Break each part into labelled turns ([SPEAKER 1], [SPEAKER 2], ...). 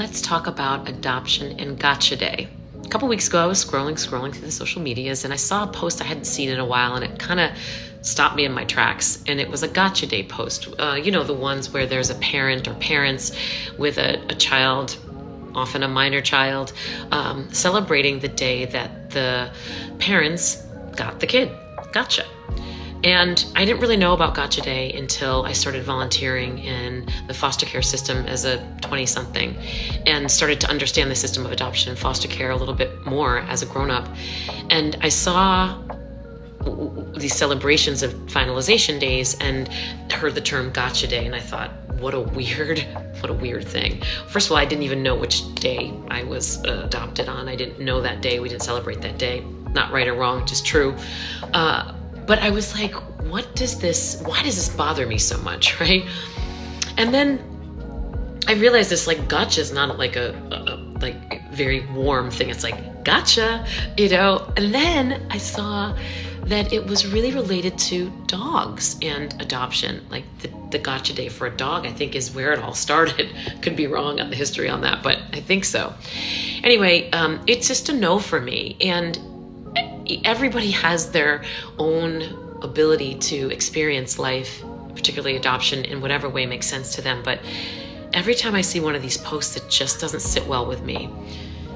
[SPEAKER 1] Let's talk about adoption and gotcha day. A couple weeks ago, I was scrolling through the social medias, and I saw a post I hadn't seen in a while, and it kind of stopped me in my tracks. And it was a gotcha day post. The ones where there's a parent or parents with a child, often a minor child, celebrating the day that the parents got the kid. Gotcha. And I didn't really know about Gotcha Day until I started volunteering in the foster care system as a 20-something and started to understand the system of adoption and foster care a little bit more as a grown-up. And I saw these celebrations of finalization days and heard the term Gotcha Day, and I thought, what a weird thing. First of all, I didn't even know which day I was adopted on. I didn't know that day. We didn't celebrate that day. Not right or wrong, just true. But I was like, why does this bother me so much, right? And then I realized this, like, gotcha is not like a very warm thing. It's like, gotcha, And then I saw that it was really related to dogs and adoption. Like the Gotcha Day for a dog, I think, is where it all started. Could be wrong on the history on that, but I think so. Anyway, it's just a no for me. And everybody has their own ability to experience life, particularly adoption, in whatever way makes sense to them. But every time I see one of these posts, it just doesn't sit well with me,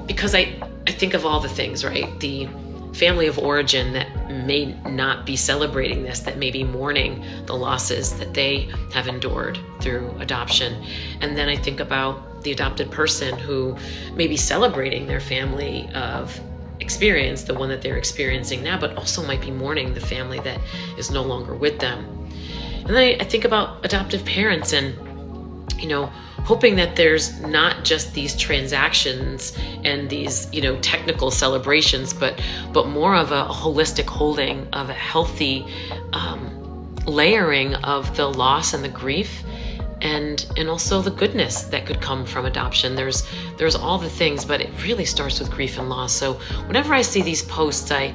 [SPEAKER 1] because I think of all the things, right? The family of origin that may not be celebrating this, that may be mourning the losses that they have endured through adoption. And then I think about the adopted person who may be celebrating their family of experience, the one that they're experiencing now, but also might be mourning the family that is no longer with them. And then I think about adoptive parents and, hoping that there's not just these transactions and these, technical celebrations, but more of a holistic holding of a healthy layering of the loss and the grief, and also the goodness that could come from adoption. There's all the things, but it really starts with grief and loss. So whenever I see these posts, I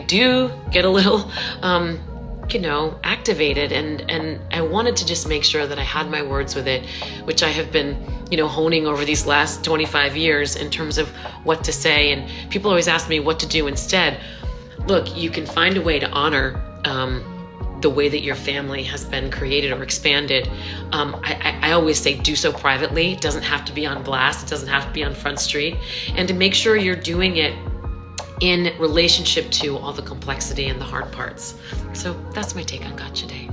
[SPEAKER 1] do get a little activated, and I wanted to just make sure that I had my words with it, which I have been honing over these last 25 years in terms of what to say. And people always ask me what to do instead. Look, you can find a way to honor the way that your family has been created or expanded. I always say do so privately. It doesn't have to be on blast. It doesn't have to be on Front Street. And to make sure you're doing it in relationship to all the complexity and the hard parts. So that's my take on Gotcha Day.